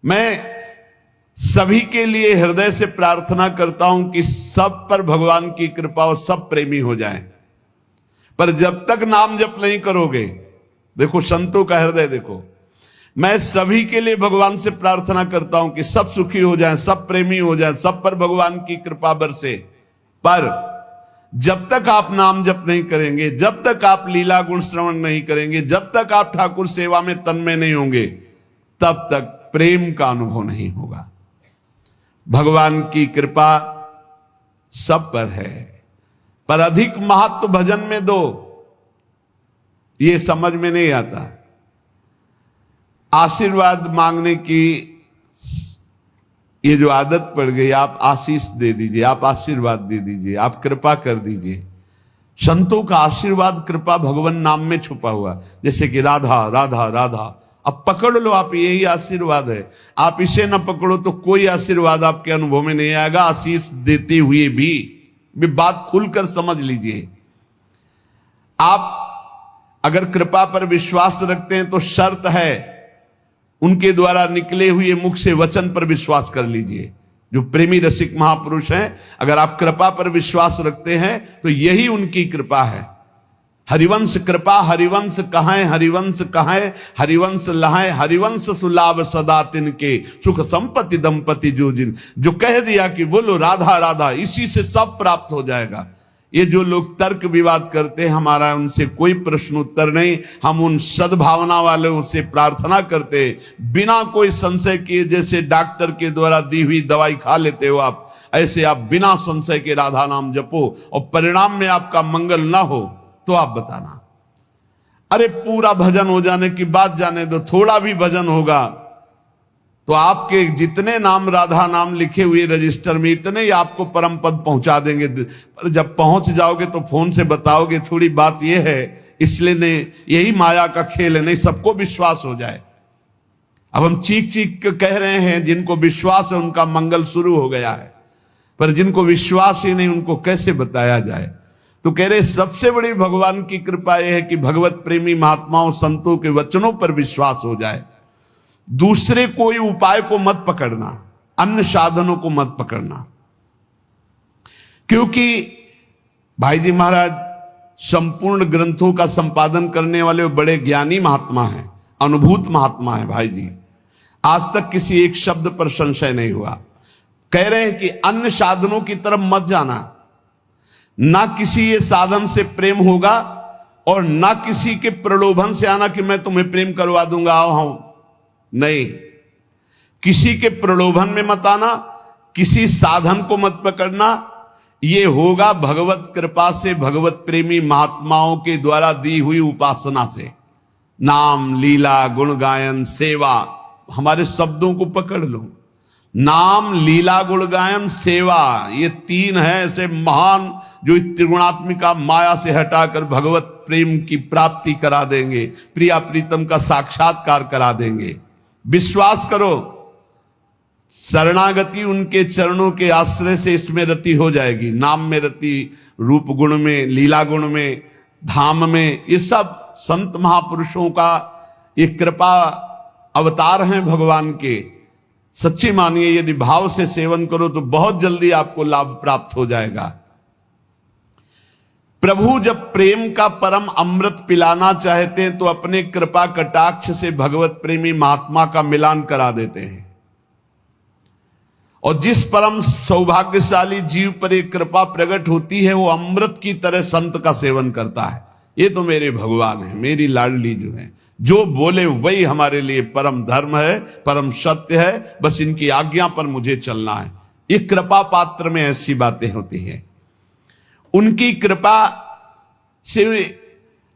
मैं सभी के लिए हृदय से प्रार्थना करता हूं कि सब पर भगवान की कृपा और सब प्रेमी हो जाएं। पर जब तक नाम जप नहीं करोगे, देखो संतों का हृदय देखो, मैं सभी के लिए भगवान से प्रार्थना करता हूं कि सब सुखी हो जाएं, सब प्रेमी हो जाएं, सब पर भगवान की कृपा बरसे। पर जब तक आप नाम जप नहीं करेंगे, जब तक आप लीला गुण श्रवण नहीं करेंगे, जब तक आप ठाकुर सेवा में तन्मय नहीं होंगे, तब तक प्रेम का अनुभव नहीं होगा। भगवान की कृपा सब पर है, पर अधिक महत्व भजन में दो, ये समझ में नहीं आता। आशीर्वाद मांगने की ये जो आदत पड़ गई, आप आशीष दे दीजिए, आप आशीर्वाद दे दीजिए, आप कृपा कर दीजिए। संतों का आशीर्वाद कृपा भगवान नाम में छुपा हुआ, जैसे कि राधा राधा राधा, अब पकड़ लो आप, यही आशीर्वाद है। आप इसे ना पकड़ो तो कोई आशीर्वाद आपके अनुभव में नहीं आएगा। आशीष देते हुए भी बात खुलकर समझ लीजिए। आप अगर कृपा पर विश्वास रखते हैं तो शर्त है, उनके द्वारा निकले हुए मुख से वचन पर विश्वास कर लीजिए। जो प्रेमी रसिक महापुरुष हैं, अगर आप कृपा पर विश्वास रखते हैं तो यही उनकी कृपा है। हरिवंश कृपा हरिवंश कहां, हरिवंश कहां, हरिवंश लहाए, हरिवंश सुलाभ सदा तिनके, सुख संपत्ति दंपति जो जिन। जो कह दिया कि बोलो राधा राधा, इसी से सब प्राप्त हो जाएगा। ये जो लोग तर्क विवाद करते हैं, हमारा उनसे कोई प्रश्न उत्तर नहीं। हम उन सद्भावना वालों से प्रार्थना करते, बिना कोई संशय किए, जैसे डॉक्टर के द्वारा दी हुई दवाई खा लेते हो आप, ऐसे आप बिना संशय के राधा नाम जपो, और परिणाम में आपका मंगल ना हो तो आप बताना। अरे पूरा भजन हो जाने की बात जाने दो, थोड़ा भी भजन होगा तो आपके जितने नाम राधा नाम लिखे हुए रजिस्टर में, इतने ही आपको परम पद पहुंचा देंगे। पर जब पहुंच जाओगे तो फोन से बताओगे, थोड़ी बात यह है, इसलिए नहीं, यही माया का खेल है, नहीं सबको विश्वास हो जाए। अब हम चीख चीख के कह रहे हैं, जिनको विश्वास है उनका मंगल शुरू हो गया है, पर जिनको विश्वास ही नहीं उनको कैसे बताया जाए। तो कह रहे सबसे बड़ी भगवान की कृपा यह है कि भगवत प्रेमी महात्माओं संतों के वचनों पर विश्वास हो जाए। दूसरे कोई उपाय को मत पकड़ना, अन्य साधनों को मत पकड़ना, क्योंकि भाई जी महाराज संपूर्ण ग्रंथों का संपादन करने वाले बड़े ज्ञानी महात्मा हैं, अनुभूत महात्मा हैं भाई जी। आज तक किसी एक शब्द पर संशय नहीं हुआ। कह रहे हैं कि अन्य साधनों की तरफ मत जाना, ना किसी ये साधन से प्रेम होगा और ना किसी के प्रलोभन से आना कि मैं तुम्हें प्रेम करवा दूंगा, आओ। नहीं, किसी के प्रलोभन में मत आना, किसी साधन को मत पकड़ना। ये होगा भगवत कृपा से, भगवत प्रेमी महात्माओं के द्वारा दी हुई उपासना से। नाम लीला गुण गायन सेवा, हमारे शब्दों को पकड़ लो। नाम लीला गुण गायन सेवा, ये तीन है ऐसे महान जो त्रिगुणात्मिका माया से हटाकर भगवत प्रेम की प्राप्ति करा देंगे, प्रिया प्रीतम का साक्षात्कार करा देंगे। विश्वास करो, शरणागति उनके चरणों के आश्रय से इसमें रति हो जाएगी। नाम में रति, रूप गुण में, लीला गुण में, धाम में, ये सब संत महापुरुषों का ये कृपा अवतार हैं भगवान के। सच्ची मानिए, यदि भाव से सेवन करो तो बहुत जल्दी आपको लाभ प्राप्त हो जाएगा। प्रभु जब प्रेम का परम अमृत पिलाना चाहते हैं तो अपने कृपा कटाक्ष से भगवत प्रेमी महात्मा का मिलान करा देते हैं। और जिस परम सौभाग्यशाली जीव पर एक कृपा प्रकट होती है, वो अमृत की तरह संत का सेवन करता है। ये तो मेरे भगवान है, मेरी लाडली जो है, जो बोले वही हमारे लिए परम धर्म है, परम सत्य है, बस इनकी आज्ञा पर मुझे चलना है। ये कृपा पात्र में ऐसी बातें होती हैं। उनकी कृपा से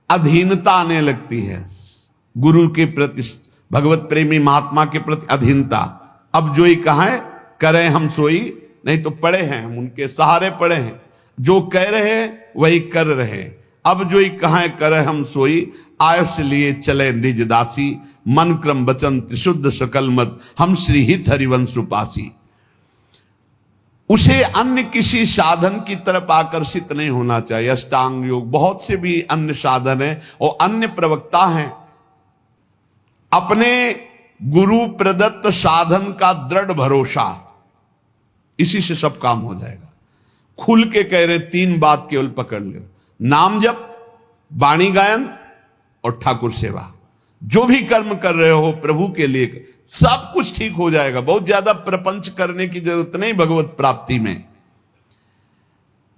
अधीनता आने लगती है, गुरु के प्रति, भगवत प्रेमी महात्मा के प्रति अधीनता। अब जो ही कहें करें हम सोई, नहीं तो पड़े हैं हम उनके सहारे पड़े हैं, जो कह रहे हैं वही कर रहे हैं। अब जो ही कहें करें हम सोई, आयुष लिए चले निज दासी, मन क्रम वचन त्रिशुद्ध सकल मत, हम श्री हित हरिवंश उपासी। उसे अन्य किसी साधन की तरफ आकर्षित नहीं होना चाहिए। अष्टांग योग, बहुत से भी अन्य साधन है और अन्य प्रवक्ता हैं, अपने गुरु प्रदत्त साधन का दृढ़ भरोसा, इसी से सब काम हो जाएगा। खुल के कह रहे 3 बात केवल पकड़ लो, नाम जप, वाणी गायन और ठाकुर सेवा। जो भी कर्म कर रहे हो प्रभु के लिए, सब कुछ ठीक हो जाएगा। बहुत ज्यादा प्रपंच करने की जरूरत नहीं भगवत प्राप्ति में।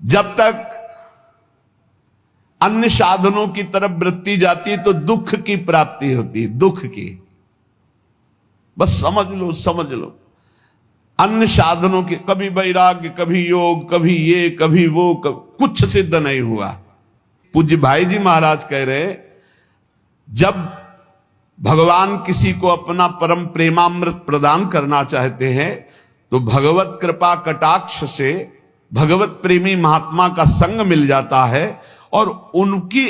जब तक अन्य साधनों की तरफ वृत्ति जाती है तो दुख की प्राप्ति होती है, दुख की। बस समझ लो, समझ लो। अन्य साधनों के कभी वैराग्य, कभी योग, कभी ये, कभी वो, कुछ सिद्ध नहीं हुआ। पूज्य भाई जी महाराज कह रहे, जब भगवान किसी को अपना परम प्रेमामृत प्रदान करना चाहते हैं तो भगवत कृपा कटाक्ष से भगवत प्रेमी महात्मा का संग मिल जाता है और उनकी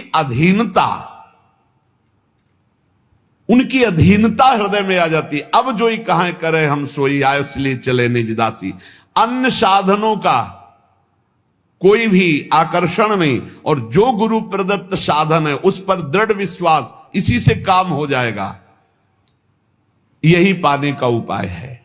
अधीनता हृदय में आ जाती है। अब जो ही कहां करे हम सोई, आयो इसलिए चले निज दासी। अन्य साधनों का कोई भी आकर्षण नहीं, और जो गुरु प्रदत्त साधन है उस पर दृढ़ विश्वास, इसी से काम हो जाएगा। यही पाने का उपाय है।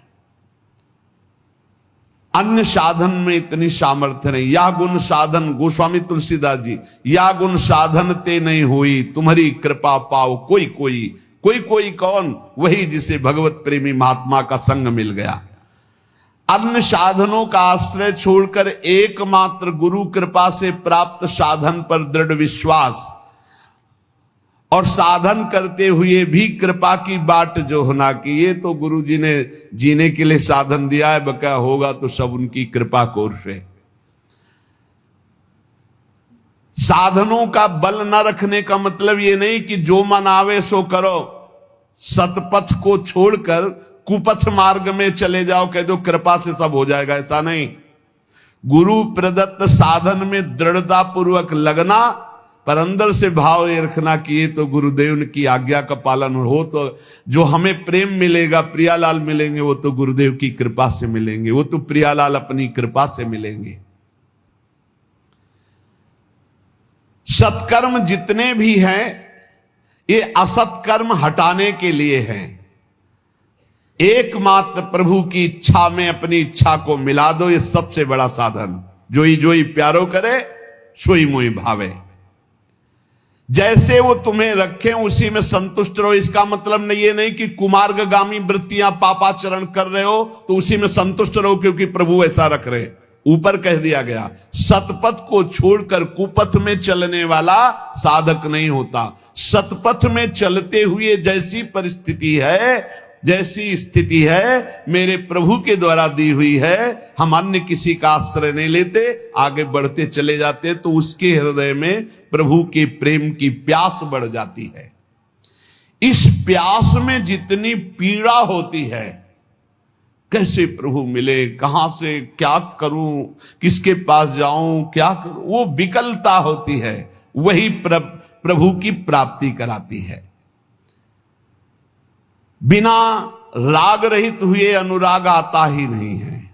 अन्य साधन में इतनी सामर्थ्य नहीं। या गुण साधन, गोस्वामी तुलसीदास जी, या गुण साधन ते नहीं हुई, तुम्हारी कृपा पाओ कोई कोई। कोई कोई कौन? वही जिसे भगवत प्रेमी महात्मा का संग मिल गया। अन्य साधनों का आश्रय छोड़कर एकमात्र गुरु कृपा से प्राप्त साधन पर दृढ़ विश्वास, और साधन करते हुए भी कृपा की बाट जो होना कि ये तो गुरु जी ने जीने के लिए साधन दिया है, बका होगा तो सब उनकी कृपा कोर से। साधनों का बल न रखने का मतलब ये नहीं कि जो मन आवे सो करो, सतपथ को छोड़कर कुपथ मार्ग में चले जाओ, कह दो कृपा से सब हो जाएगा, ऐसा नहीं। गुरु प्रदत्त साधन में दृढ़ता पूर्वक लगना, पर अंदर से भाव ये रखना कि ये तो गुरुदेव की आज्ञा का पालन हो, तो जो हमें प्रेम मिलेगा, प्रियालाल मिलेंगे, वो तो गुरुदेव की कृपा से मिलेंगे, वो तो प्रियालाल अपनी कृपा से मिलेंगे। सत्कर्म जितने भी हैं ये असत्कर्म हटाने के लिए हैं। एकमात्र प्रभु की इच्छा में अपनी इच्छा को मिला दो, ये सबसे बड़ा साधन। जोई प्यारो करे सोई मोई भावे। जैसे वो तुम्हें रखे उसी में संतुष्ट रहो। इसका मतलब नहीं, ये नहीं कि कुमार्गगामी वृत्तियां पापाचरण कर रहे हो तो उसी में संतुष्ट रहो क्योंकि प्रभु ऐसा रख रहे। ऊपर कह दिया गया, सतपथ को छोड़कर कुपथ में चलने वाला साधक नहीं होता। सतपथ में चलते हुए जैसी परिस्थिति है, जैसी स्थिति है, मेरे प्रभु के द्वारा दी हुई है, हम अन्य किसी का आश्रय नहीं लेते, आगे बढ़ते चले जाते, तो उसके हृदय में प्रभु के प्रेम की प्यास बढ़ जाती है। इस प्यास में जितनी पीड़ा होती है, कैसे प्रभु मिले, कहां से क्या करूं, किसके पास जाऊं, क्या करूं, वो विकलता होती है, वही प्रभु की प्राप्ति कराती है। बिना राग रहित हुए अनुराग आता ही नहीं है।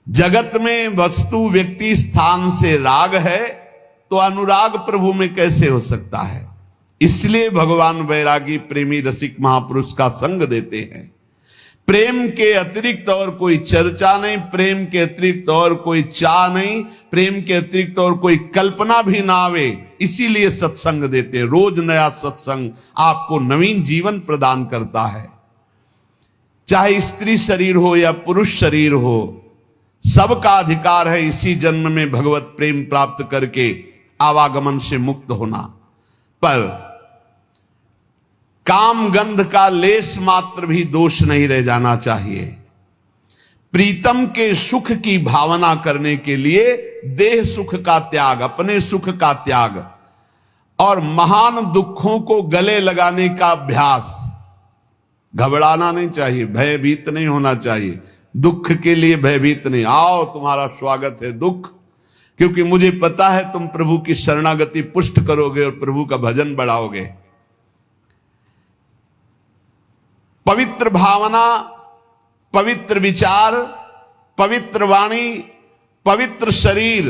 जगत में वस्तु, व्यक्ति, स्थान से राग है तो अनुराग प्रभु में कैसे हो सकता है? इसलिए भगवान वैरागी प्रेमी रसिक महापुरुष का संग देते हैं। प्रेम के अतिरिक्त और कोई चर्चा नहीं, प्रेम के अतिरिक्त और कोई चाह नहीं, प्रेम के अतिरिक्त और कोई कल्पना भी ना आवे, इसीलिए सत्संग देते। रोज नया सत्संग आपको नवीन जीवन प्रदान करता है। चाहे स्त्री शरीर हो या पुरुष शरीर हो, सबका अधिकार है इसी जन्म में भगवत प्रेम प्राप्त करके आवागमन से मुक्त होना। पर काम गंध का लेस मात्र भी दोष नहीं रह जाना चाहिए। प्रीतम के सुख की भावना करने के लिए देह सुख का त्याग, अपने सुख का त्याग और महान दुखों को गले लगाने का अभ्यास। घबराना नहीं चाहिए, भयभीत नहीं होना चाहिए। दुख के लिए भयभीत नहीं, आओ तुम्हारा स्वागत है दुख, क्योंकि मुझे पता है तुम प्रभु की शरणागति पुष्ट करोगे और प्रभु का भजन बढ़ाओगे। पवित्र भावना, पवित्र विचार, पवित्र वाणी, पवित्र शरीर,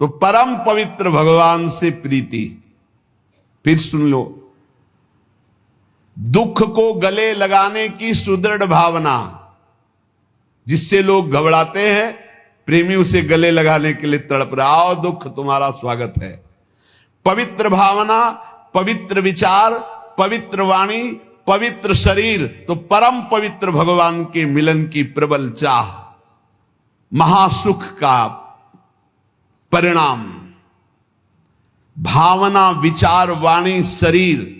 तो परम पवित्र भगवान से प्रीति। फिर सुन लो, दुख को गले लगाने की सुदृढ़ भावना, जिससे लोग घबराते हैं, प्रेमी उसे गले लगाने के लिए तड़प रहा, आओ दुख तुम्हारा स्वागत है। पवित्र भावना, पवित्र विचार, पवित्र वाणी, पवित्र शरीर, तो परम पवित्र भगवान के मिलन की प्रबल चाह, महासुख का परिणाम। भावना, विचार, वाणी, शरीर,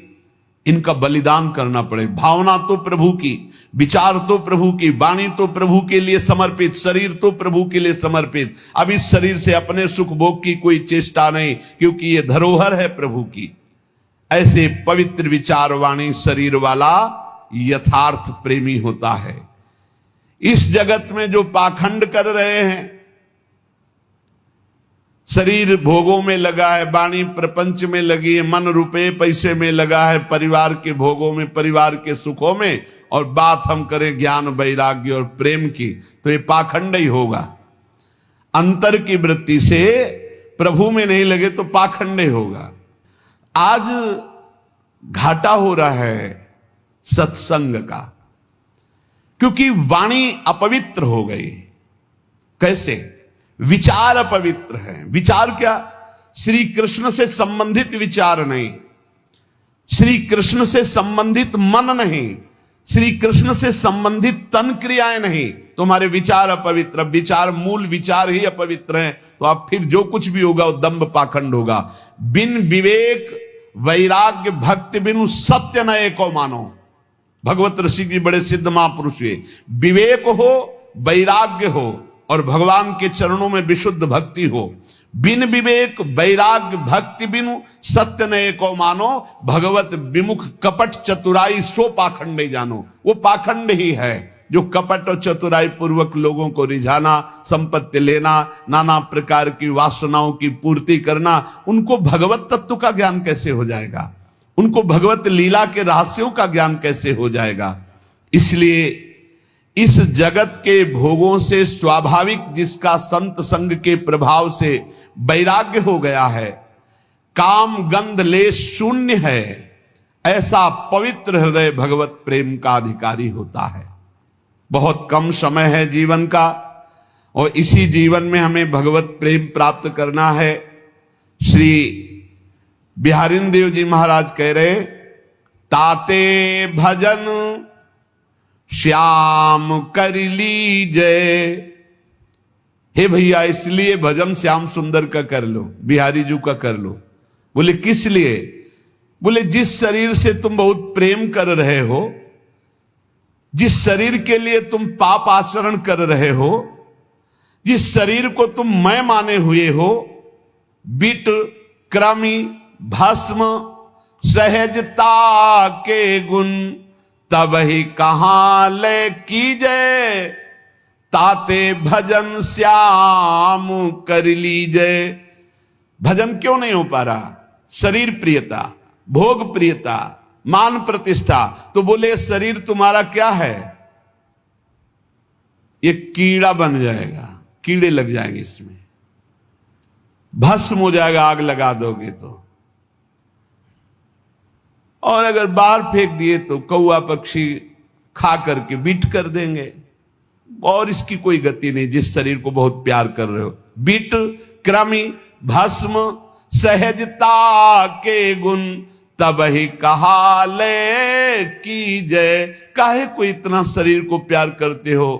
इनका बलिदान करना पड़े। भावना तो प्रभु की, विचार तो प्रभु की, वाणी तो प्रभु के लिए समर्पित, शरीर तो प्रभु के लिए समर्पित। अब इस शरीर से अपने सुख भोग की कोई चेष्टा नहीं, क्योंकि ये धरोहर है प्रभु की। ऐसे पवित्र विचार, वाणी, शरीर वाला यथार्थ प्रेमी होता है। इस जगत में जो पाखंड कर रहे हैं, शरीर भोगों में लगा है, वाणी प्रपंच में लगी है, मन रुपए पैसे में लगा है, परिवार के भोगों में, परिवार के सुखों में, और बात हम करें ज्ञान, वैराग्य और प्रेम की, तो ये पाखंड ही होगा। अंतर की वृत्ति से प्रभु में नहीं लगे तो पाखंड ही होगा। आज घाटा हो रहा है सत्संग का, क्योंकि वाणी अपवित्र हो गई। कैसे? विचार अपवित्र है। विचार क्या? श्री कृष्ण से संबंधित विचार नहीं, श्री कृष्ण से संबंधित मन नहीं, श्री कृष्ण से संबंधित तन क्रियाएं नहीं, तुम्हारे विचार अपवित्र। विचार, मूल विचार ही अपवित्र हैं, तो आप फिर जो कुछ भी होगा वो दंभ पाखंड होगा। बिन विवेक वैराग्य भक्ति बिनु सत्य न एको मानो। भगवत ऋषि जी बड़े सिद्ध महापुरुष हुए। विवेक हो, वैराग्य हो, और भगवान के चरणों में विशुद्ध भक्ति हो। बिन विवेक वैराग्य भक्ति बिनु सत्य न एको मानो, भगवत विमुख कपट चतुराई सो पाखंड ही जानो। वो पाखंड ही है जो कपट और चतुराई पूर्वक लोगों को रिझाना, संपत्ति लेना, नाना प्रकार की वासनाओं की पूर्ति करना। उनको भगवत तत्व का ज्ञान कैसे हो जाएगा? उनको भगवत लीला के रहस्यों का ज्ञान कैसे हो जाएगा? इसलिए इस जगत के भोगों से स्वाभाविक जिसका संत संग के प्रभाव से वैराग्य हो गया है, काम गंध लेश शून्य है, ऐसा पवित्र हृदय भगवत प्रेम का अधिकारी होता है। बहुत कम समय है जीवन का, और इसी जीवन में हमें भगवत प्रेम प्राप्त करना है। श्री बिहारिन देव जी महाराज कह रहे, ताते भजन श्याम कर लीजय। हे भैया, इसलिए भजन श्याम सुंदर का कर लो, बिहारी जी का कर लो। बोले किस लिए? बोले जिस शरीर से तुम बहुत प्रेम कर रहे हो, जिस शरीर के लिए तुम पाप आचरण कर रहे हो, जिस शरीर को तुम मैं माने हुए हो, बिट क्रमी भस्म सहजता के गुण तब ही कहां ले कीजय। ताते भजन श्याम कर लीजय। भजन क्यों नहीं हो पा रहा? शरीर प्रियता, भोग प्रियता, मान प्रतिष्ठा। तो बोले शरीर तुम्हारा क्या है? ये कीड़ा बन जाएगा, कीड़े लग जाएंगे इसमें, भस्म हो जाएगा आग लगा दोगे तो। और अगर बाहर फेंक दिए तो कौआ पक्षी खा करके बीट कर देंगे, और इसकी कोई गति नहीं जिस शरीर को बहुत प्यार कर रहे हो। बीट क्रमी भस्म सहजता के गुण तब ही कहा ले की जय। काहे को इतना शरीर को प्यार करते हो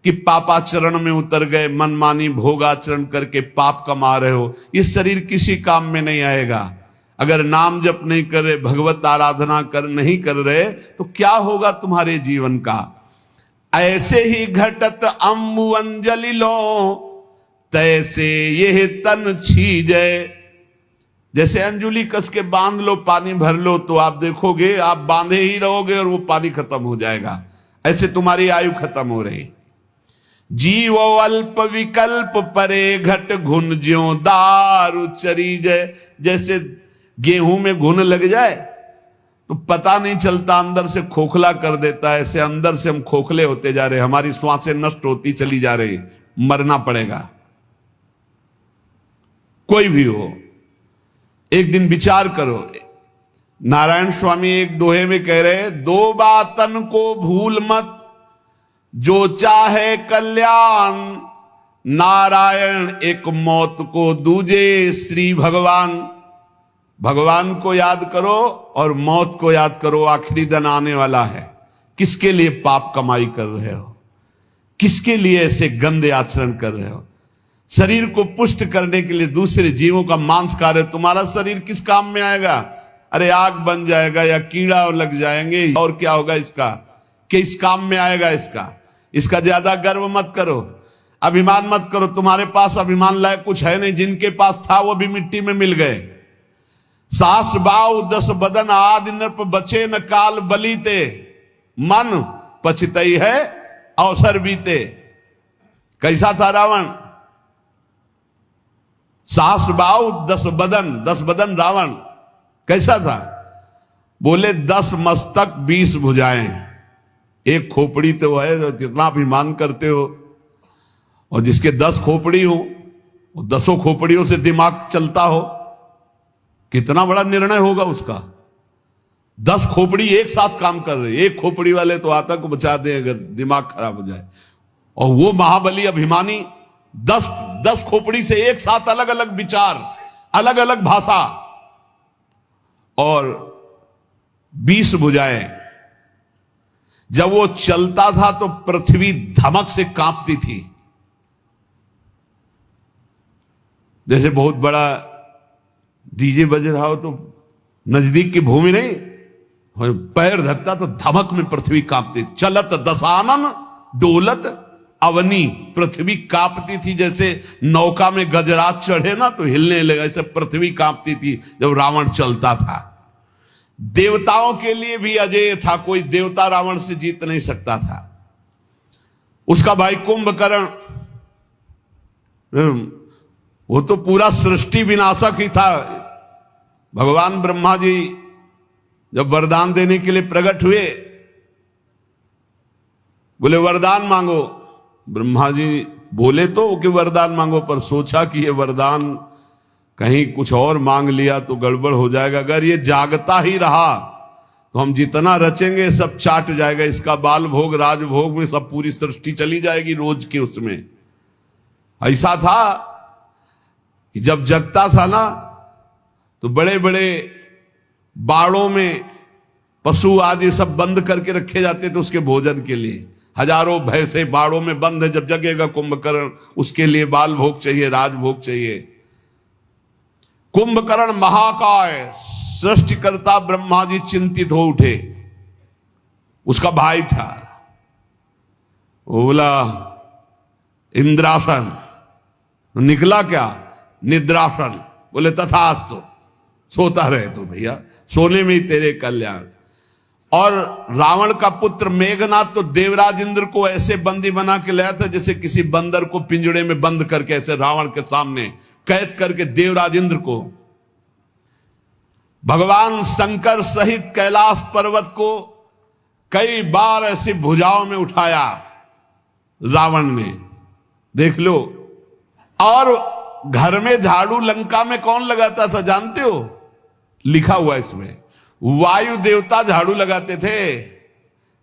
कि पापाचरण में उतर गए, मनमानी भोगाचरण करके पाप कमा रहे हो? ये शरीर किसी काम में नहीं आएगा। अगर नाम जप नहीं कर रहे, भगवत आराधना नहीं कर रहे, तो क्या होगा तुम्हारे जीवन का? ऐसे ही घटत अम्बु अंजलि लो, तैसे यह तन छीजे। जैसे अंजुली कस के बांध लो, पानी भर लो, तो आप देखोगे आप बांधे ही रहोगे और वो पानी खत्म हो जाएगा। ऐसे तुम्हारी आयु खत्म हो रही। जीवो अल्प विकल्प परे घट घुन ज्यों दारु चरीजय। जैसे गेहूं में घुन लग जाए तो पता नहीं चलता, अंदर से खोखला कर देता है। ऐसे अंदर से हम खोखले होते जा रहे, हमारी श्वासें नष्ट होती चली जा रही, मरना पड़ेगा। कोई भी हो, एक दिन विचार करो, नारायण स्वामी एक दोहे में कह रहे, दो बातन को भूल मत, जो चाहे कल्याण, नारायण एक मौत को दूजे श्री भगवान। भगवान को याद करो और मौत को याद करो, आखिरी दिन आने वाला है। किसके लिए पाप कमाई कर रहे हो? किसके लिए ऐसे गंदे आचरण कर रहे हो? शरीर को पुष्ट करने के लिए दूसरे जीवों का मांस खा रहे हो। तुम्हारा शरीर किस काम में आएगा? अरे आग बन जाएगा या कीड़ा लग जाएंगे, और क्या होगा इसका? कि इस काम में आएगा इसका ज्यादा गर्व मत करो, अभिमान मत करो। तुम्हारे पास अभिमान लायक कुछ है नहीं। जिनके पास था वो भी मिट्टी में मिल गए। सास बाऊ 10 बदन आदि नृप बचे न काल बलीते, मन पछतई है अवसर बीते। कैसा था रावण? सास बाऊ 10 बदन रावण कैसा था? बोले 10 मस्तक 20 भुजाएं, एक खोपड़ी तो है, तो कितना अभिमान करते हो। और जिसके 10 खोपड़ी हो, वो 10 खोपड़ियों से दिमाग चलता हो, कितना बड़ा निर्णय होगा उसका। 10 खोपड़ी एक साथ काम कर रहे, एक खोपड़ी वाले तो आतंक बचा दे अगर दिमाग खराब हो जाए। और वो महाबली अभिमानी 10 खोपड़ी से एक साथ अलग अलग विचार, अलग अलग भाषा और 20 भुजाएं। जब वो चलता था तो पृथ्वी धमक से कांपती थी। जैसे बहुत बड़ा डीजे बज रहा हो तो नजदीक की भूमि नहीं, पैर धकता तो धमक में पृथ्वी कांपती थी। चलत दशानन डोलत अवनी, पृथ्वी कांपती थी। जैसे नौका में गजराज चढ़े ना तो हिलने लगा, ऐसे पृथ्वी कांपती थी जब रावण चलता था। देवताओं के लिए भी अजेय था, कोई देवता रावण से जीत नहीं सकता था। उसका भाई कुंभकर्ण, वो तो पूरा सृष्टि विनाशक ही था। भगवान ब्रह्मा जी जब वरदान देने के लिए प्रकट हुए, बोले वरदान मांगो। ब्रह्मा जी बोले तो कि वरदान मांगो, पर सोचा कि ये वरदान कहीं कुछ और मांग लिया तो गड़बड़ हो जाएगा। अगर ये जागता ही रहा तो हम जितना रचेंगे सब चाट जाएगा। इसका बाल भोग राजभोग में सब पूरी सृष्टि चली जाएगी रोज के उसमें। ऐसा था कि जब जगता था ना तो बड़े बड़े बाड़ों में पशु आदि सब बंद करके रखे जाते थे उसके भोजन के लिए। हजारों भैंसे बाड़ों में बंद है, जब जगेगा कुंभकर्ण उसके लिए बाल भोग चाहिए, राजभोग चाहिए। कुंभकर्ण महाकाय सृष्टिकर्ता ब्रह्मा जी चिंतित हो उठे। उसका भाई था, वो बोला इंद्रासन, निकला क्या? निद्रासन। बोले तथास्तु, सोता रहे तो भैया, सोने में ही तेरे कल्याण। और रावण का पुत्र मेघनाथ तो देवराज इंद्र को ऐसे बंदी बना के लाया था जैसे किसी बंदर को पिंजड़े में बंद करके, ऐसे रावण के सामने कैद करके देवराज इंद्र को। भगवान शंकर सहित कैलाश पर्वत को कई बार ऐसी भुजाओं में उठाया रावण ने, देख लो। और घर में झाड़ू लंका में कौन लगाता था जानते हो? लिखा हुआ इसमें, वायु देवता झाड़ू लगाते थे।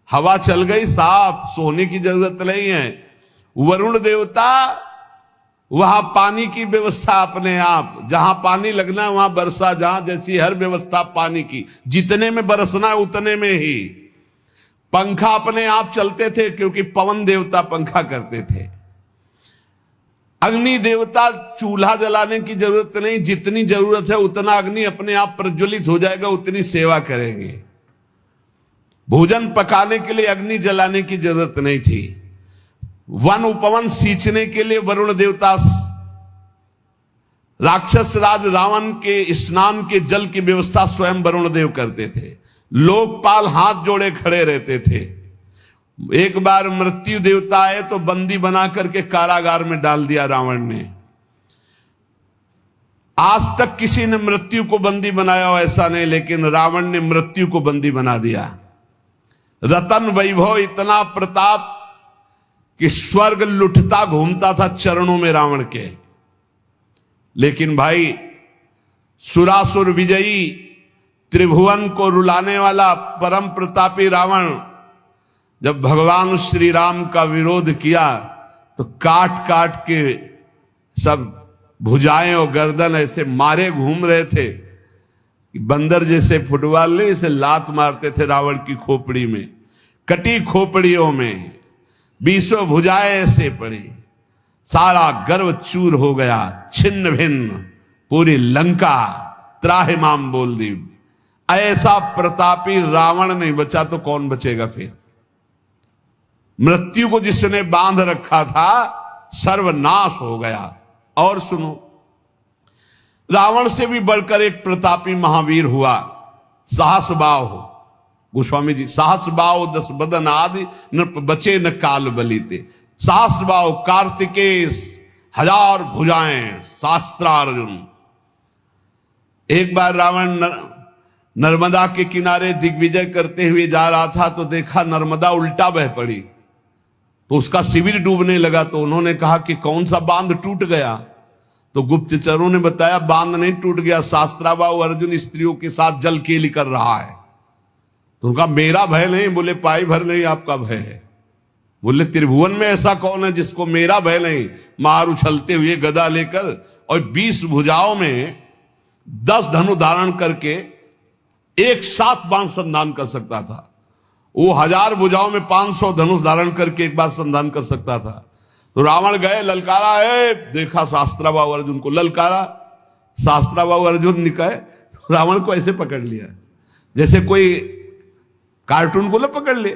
हवा चल गई साफ, सोने की जरूरत नहीं है। वरुण देवता वहां पानी की व्यवस्था अपने आप, जहां पानी लगना है वहां बरसा, जहां जैसी हर व्यवस्था पानी की, जितने में बरसना है उतने में ही। पंखा अपने आप चलते थे क्योंकि पवन देवता पंखा करते थे। अग्नि देवता चूल्हा जलाने की जरूरत नहीं, जितनी जरूरत है उतना अग्नि अपने आप प्रज्वलित हो जाएगा, उतनी सेवा करेंगे। भोजन पकाने के लिए अग्नि जलाने की जरूरत नहीं थी। वन उपवन सींचने के लिए वरुण देवता, राक्षस राज रावण के स्नान के जल की व्यवस्था स्वयं वरुण देव करते थे। लोकपाल हाथ जोड़े खड़े रहते थे। एक बार मृत्यु देवता आए तो बंदी बना करके कारागार में डाल दिया रावण ने। आज तक किसी ने मृत्यु को बंदी बनाया हो ऐसा नहीं, लेकिन रावण ने मृत्यु को बंदी बना दिया। रतन वैभव, इतना प्रताप कि स्वर्ग लुटता घूमता था चरणों में रावण के। लेकिन भाई सुरासुर विजयी त्रिभुवन को रुलाने वाला परम प्रतापी रावण जब भगवान श्री राम का विरोध किया तो काट काट के सब भुजाएं और गर्दन ऐसे मारे घूम रहे थे, बंदर जैसे फुटबॉल ने इसे लात मारते थे रावण की खोपड़ी में, कटी खोपड़ियों में 20 भुजाएं ऐसे पड़ी, सारा गर्व चूर हो गया, छिन्न भिन्न, पूरी लंका त्राहिमाम बोल दी। ऐसा प्रतापी रावण नहीं बचा तो कौन बचेगा फिर? मृत्यु को जिसने बांध रखा था सर्वनाश हो गया। और सुनो, रावण से भी बढ़कर एक प्रतापी महावीर हुआ, सहस्रबाहु गोस्वामी जी। सहस्रबाहु 10 बदन आदि न बचे न काल बलीते। सहस्रबाहु कार्तिकेय 1000 भुजाएं शास्त्रार्जुन। एक बार रावण नर्मदा के किनारे दिग्विजय करते हुए जा रहा था तो देखा नर्मदा उल्टा बह पड़ी, तो उसका शिविर डूबने लगा। तो उन्होंने कहा कि कौन सा बांध टूट गया? तो गुप्तचरों ने बताया बांध नहीं टूट गया, शास्त्राबाहु अर्जुन स्त्रियों के साथ जल केली कर रहा है। तो उनका मेरा भय नहीं, बोले पाई भर नहीं आपका भय है। बोले त्रिभुवन में ऐसा कौन है जिसको मेरा भय नहीं? मार उछलते हुए गदा लेकर और 20 भुजाओं में 10 धनु धारण करके एक साथ बाण संधान कर सकता था। वो 1000 भुजाओं में 500 धनुष धारण करके एक बार संधान कर सकता था। तो रावण गए, ललकारा है, देखा शास्त्राबाहु अर्जुन को, ललकारा, शास्त्राबाहु अर्जुन निकले तो रावण को ऐसे पकड़ लिया जैसे कोई कार्टून को ना पकड़ ले,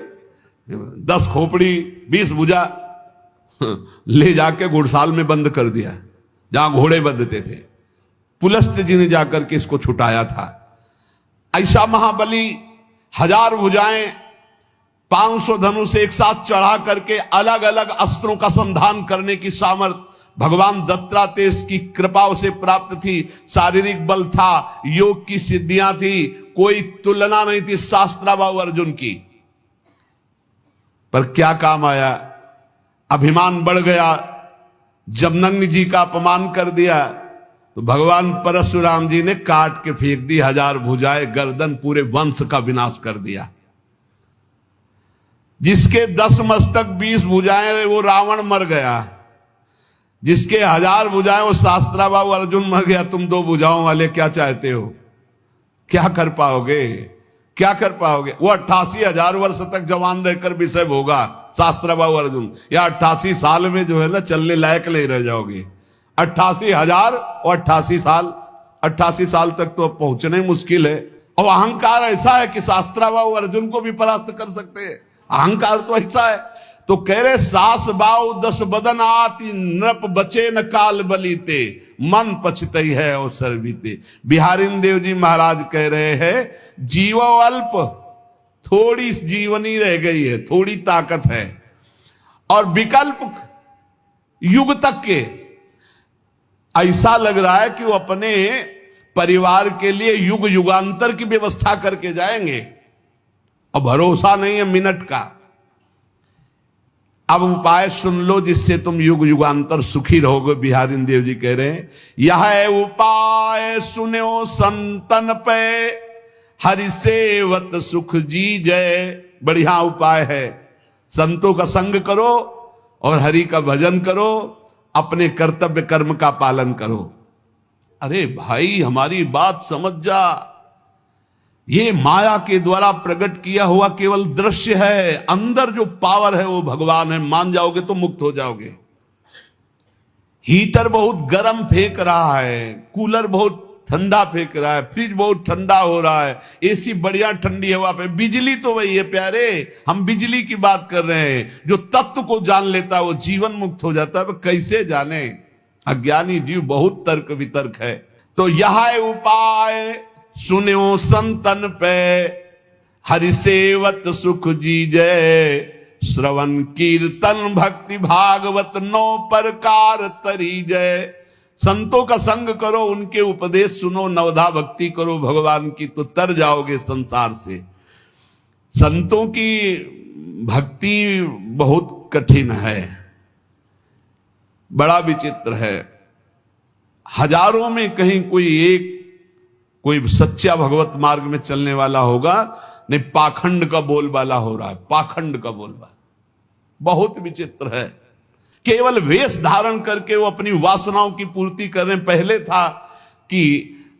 10 खोपड़ी 20 भुजा ले जाके घुड़साल में बंद कर दिया जहां घोड़े बंधते थे। पुलस्त्य जी ने जाकर के इसको छुटाया था। ऐसा महाबली 1000 भुजाएं 500 धनुष एक साथ चढ़ा करके अलग अलग अस्त्रों का संधान करने की सामर्थ्य भगवान दत्तात्रेय की कृपा उसे प्राप्त थी। शारीरिक बल था, योग की सिद्धियां थी, कोई तुलना नहीं थी शास्त्राबाहु अर्जुन की। पर क्या काम आया? अभिमान बढ़ गया, जमदग्नि जी का अपमान कर दिया तो भगवान परशुराम जी ने काट के फेंक दी 1000 भुजाएं, गर्दन, पूरे वंश का विनाश कर दिया। जिसके 10 मस्तक 20 भुजाएं वो रावण मर गया, जिसके 1000 भुजाएं वो शास्त्राबाहु अर्जुन मर गया। तुम 2 भुजाओं वाले क्या चाहते हो? क्या कर पाओगे? क्या कर पाओगे? वो 88,000 वर्ष तक जवान रहकर विषय होगा शास्त्राबाहु अर्जुन, या 88 साल में जो है ना चलने लायक नहीं रह जाओगे। 88,000 और 88 साल, 88 साल तक तो पहुंचने मुश्किल है। और अहंकार ऐसा है कि शास्त्राबाहु अर्जुन को भी परास्त कर सकते हैं, अहंकार तो ऐसा है। तो कह रहे सास बाऊ 10 बदन आती नृप बचे न काल बलीते, मन पछतई है अवसर बीते। बिहारी देव जी महाराज कह रहे हैं जीवो अल्प, थोड़ी जीवनी रह गई है, थोड़ी ताकत है, और विकल्प युग तक के। ऐसा लग रहा है कि वो अपने परिवार के लिए युग युगांतर की व्यवस्था करके जाएंगे और भरोसा नहीं है मिनट का। अब उपाय सुन लो जिससे तुम युग युगांतर सुखी रहोगे। बिहारी देव जी कह रहे हैं यह उपाय सुनो संतन पे, हरि सेवत सुख जी जय। बढ़िया उपाय है, संतों का संग करो और हरि का भजन करो, अपने कर्तव्य कर्म का पालन करो। अरे भाई हमारी बात समझ जा, ये माया के द्वारा प्रकट किया हुआ केवल दृश्य है, अंदर जो पावर है वो भगवान है। मान जाओगे तो मुक्त हो जाओगे। हीटर बहुत गर्म फेंक रहा है, कूलर बहुत ठंडा फेंक रहा है, फ्रिज बहुत ठंडा हो रहा है, एसी बढ़िया ठंडी हवा पे, बिजली तो वही है प्यारे। हम बिजली की बात कर रहे हैं। जो तत्व को जान लेता है वो जीवन मुक्त हो जाता है। कैसे जाने? अज्ञानी जीव बहुत तर्क वितर्क है। तो यह उपाय सुनो संतन पे, हरि सेवत सुख जी जय। श्रवण कीर्तन भक्ति भागवत 9 प्रकार तरी जय। संतों का संग करो, उनके उपदेश सुनो, नवधा भक्ति करो भगवान की, तो तर जाओगे संसार से। संतों की भक्ति बहुत कठिन है, बड़ा विचित्र है। हजारों में कहीं कोई एक कोई सच्चा भगवत मार्ग में चलने वाला होगा, नहीं पाखंड का बोलबाला हो रहा है, पाखंड का बोलबाला। बहुत विचित्र है। केवल वेश धारण करके वो अपनी वासनाओं की पूर्ति कर रहे हैं। पहले था कि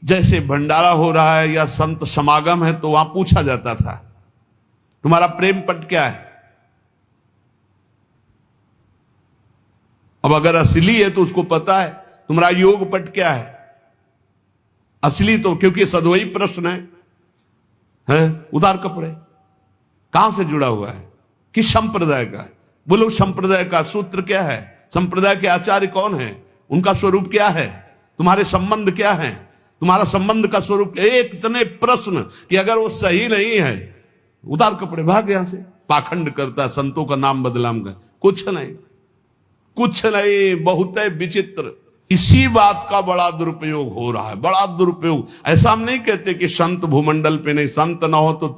जैसे भंडारा हो रहा है या संत समागम है तो वहां पूछा जाता था तुम्हारा प्रेम पट क्या है। अब अगर असली है तो उसको पता है तुम्हारा योग पट क्या है। असली तो क्योंकि सद्वई प्रश्न है उदार कपड़े कहां से जुड़ा हुआ है, किस संप्रदाय का है। बोलो संप्रदाय का सूत्र क्या है, संप्रदाय के आचार्य कौन है, उनका स्वरूप क्या है, तुम्हारे संबंध क्या है, तुम्हारा संबंध का स्वरूप। एक इतने प्रश्न कि अगर वो सही नहीं है उतार कपड़े भाग यहां से। पाखंड करता, संतों का नाम बदनाम कर, कुछ नहीं कुछ नहीं। बहुत है विचित्र। इसी बात का बड़ा दुरुपयोग हो रहा है, बड़ा दुरुपयोग। ऐसा हम नहीं कहते कि संत भूमंडल पे नहीं, संत ना हो तो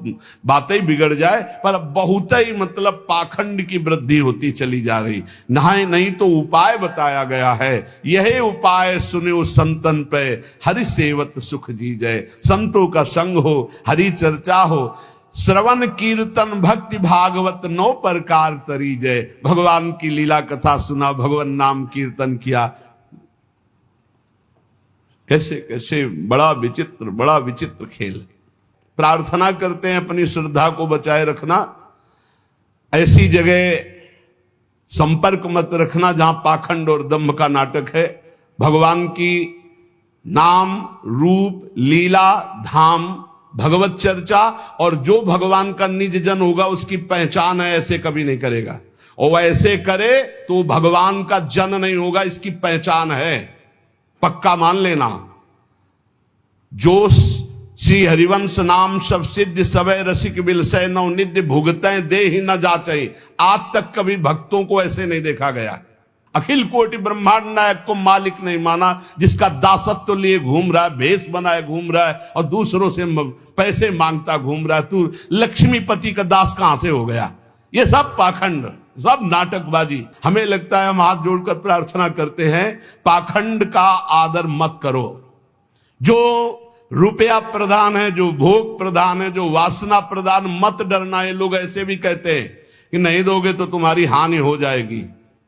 बातें ही बिगड़ जाए, पर बहुत ही मतलब पाखंड की वृद्धि होती चली जा रही। नहीं तो उपाय बताया गया है, यही उपाय सुने संतन पे, हरि सेवत सुख जी जय। संतों का संग हो, हरि चर्चा हो, श्रवण कीर्तन भक्ति भागवत 9 प्रकार तरी जय। भगवान की लीला कथा सुना, भगवान नाम कीर्तन किया। कैसे कैसे बड़ा विचित्र खेल। प्रार्थना करते हैं अपनी श्रद्धा को बचाए रखना, ऐसी जगह संपर्क मत रखना जहां पाखंड और दंभ का नाटक है। भगवान की नाम रूप लीला धाम भगवत चर्चा, और जो भगवान का निज जन होगा उसकी पहचान है, ऐसे कभी नहीं करेगा। और ऐसे करे तो भगवान का जन नहीं होगा, इसकी पहचान है, पक्का मान लेना। जो श्री हरिवंश नाम सब सिद्ध सवै रसिक बिलसै नौ निध्य भुगतै दे ही न जाचै। आज तक कभी भक्तों को ऐसे नहीं देखा गया। अखिल कोटि ब्रह्मांड नायक को मालिक नहीं माना, जिसका दासत्व लिए घूम रहा है, भेष बनाए घूम रहा है और दूसरों से पैसे मांगता घूम रहा है। तू लक्ष्मीपति का दास कहां से हो गया। ये सब पाखंड, सब नाटकबाजी। हमें लगता है हम हाथ जोड़कर प्रार्थना करते हैं, पाखंड का आदर मत करो। जो रुपया प्रधान है, जो भोग प्रधान है, जो वासना प्रधान, मत डरना। ये लोग ऐसे भी कहते हैं कि नहीं दोगे तो तुम्हारी हानि हो जाएगी।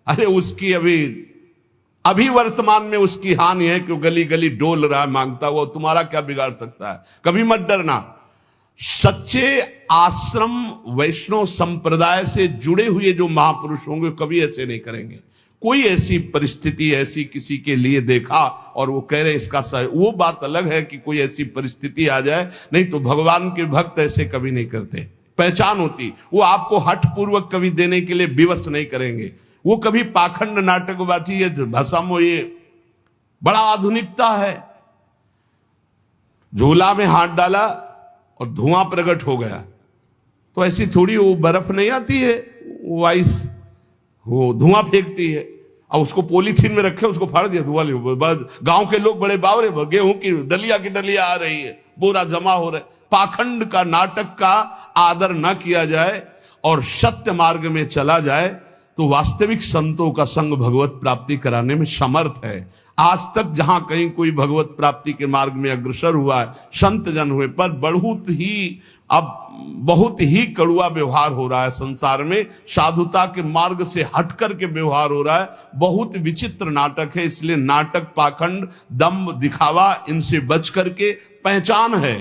अरे उसकी अभी वर्तमान में उसकी हानि है कि गली गली डोल रहा है मांगता हुआ, तुम्हारा क्या बिगाड़ सकता है। कभी मत डरना। सच्चे आश्रम वैष्णव संप्रदाय से जुड़े हुए जो महापुरुष होंगे कभी ऐसे नहीं करेंगे। कोई ऐसी परिस्थिति ऐसी किसी के लिए देखा और वो कह रहे इसका सही, वो बात अलग है कि कोई ऐसी परिस्थिति आ जाए, नहीं तो भगवान के भक्त ऐसे कभी नहीं करते। पहचान होती, वो आपको हठ पूर्वक कभी देने के लिए विवश नहीं करेंगे। वो कभी पाखंड नाटकबाजी है भाषा में, ये बड़ा आधुनिकता है। झोला में हाथ डाला और धुआं प्रकट हो गया, तो ऐसी थोड़ी वो बर्फ नहीं आती है, वो आइस वो धुआं फेंकती है। और उसको पॉलीथीन में रखे, उसको फाड़ दिया, धुआं ले। गांव के लोग बड़े बावरे, गेहूं की डलिया आ रही है, बोरा जमा हो रहा है। पाखंड का नाटक का आदर न किया जाए और सत्य मार्ग में चला जाए तो वास्तविक संतों का संग भगवत प्राप्ति कराने में समर्थ है। आज तक जहां कहीं कोई भगवत प्राप्ति के मार्ग में अग्रसर हुआ है, संत जन हुए, पर बहुत ही कड़ुआ व्यवहार हो रहा है संसार में। साधुता के मार्ग से हट करके व्यवहार हो रहा है। बहुत विचित्र नाटक है। इसलिए नाटक, पाखंड, दंभ, दिखावा, इनसे बच करके पहचान है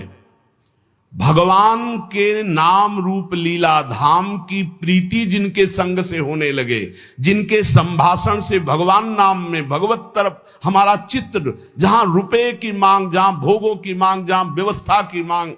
भगवान के नाम रूप लीला धाम की प्रीति जिनके संग से होने लगे, जिनके संभाषण से भगवान नाम में भगवत तरफ हमारा चित्त, जहां रुपए की मांग, जहां भोगों की मांग, जहां व्यवस्था की मांग।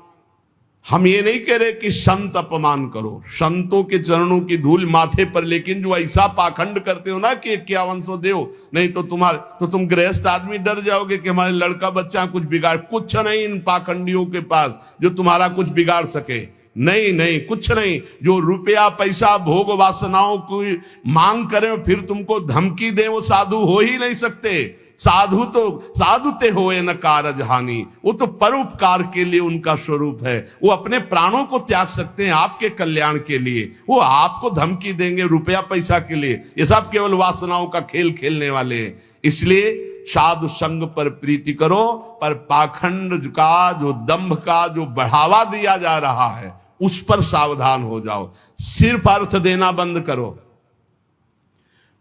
हम ये नहीं कह रहे कि संत अपमान करो, संतों के चरणों की धूल माथे पर, लेकिन जो ऐसा पाखंड करते हो ना कि 5100 दो, नहीं तो तुम गृहस्थ आदमी डर जाओगे कि हमारे लड़का बच्चा कुछ बिगाड़। कुछ नहीं इन पाखंडियों के पास जो तुम्हारा कुछ बिगाड़ सके। नहीं, कुछ नहीं। जो रुपया पैसा भोग वासनाओं की मांग करें फिर तुमको धमकी दे, वो साधु हो ही नहीं सकते। साधु ते होए न कारज हानि। वो तो परोपकार के लिए उनका स्वरूप है। वो अपने प्राणों को त्याग सकते हैं आपके कल्याण के लिए। वो आपको धमकी देंगे रुपया पैसा के लिए। ये सब केवल वासनाओं का खेल खेलने वाले हैं। इसलिए साधु संग पर प्रीति करो। पर पाखंड का, जो दंभ का जो बढ़ावा दिया जा रहा है, उस पर सावधान हो जाओ। सिर्फ अर्थ देना बंद करो।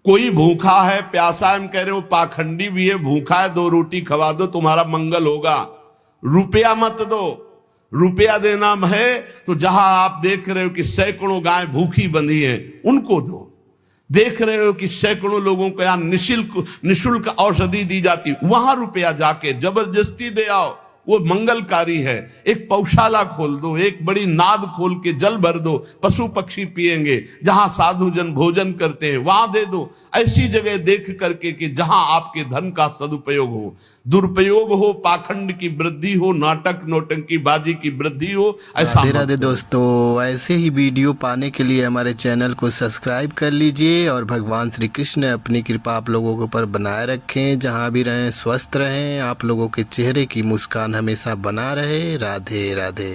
कोई भूखा है, प्यासा है, हम कह रहे हो पाखंडी भी है, भूखा है, 2 रोटी खवा दो, तुम्हारा मंगल होगा। रुपया मत दो। रुपया देना है तो जहां आप देख रहे हो कि सैकड़ों गाय भूखी बंधी है, उनको दो। देख रहे हो कि सैकड़ों लोगों को यहां निशुल्क औषधि दी जाती, वहां रुपया जाके जबरदस्ती दे आओ, वो मंगलकारी है। एक पौशाला खोल दो, एक बड़ी नाद खोल के जल भर दो, पशु पक्षी पिएंगे। जहां साधु जन भोजन करते हैं वहां दे दो। ऐसी जगह देख करके कि जहां आपके धन का सदुपयोग हो, दुरुपयोग हो, पाखंड की वृद्धि हो, नाटक नौटंकी बाजी की वृद्धि हो, ऐसा राधे राधे दोस्तों, ऐसे ही वीडियो पाने के लिए हमारे चैनल को सब्सक्राइब कर लीजिए और भगवान श्री कृष्ण अपनी कृपा आप लोगों के ऊपर बनाए रखें। जहां भी रहें स्वस्थ रहें, आप लोगों के चेहरे की मुस्कान हमेशा बना रहे। राधे राधे।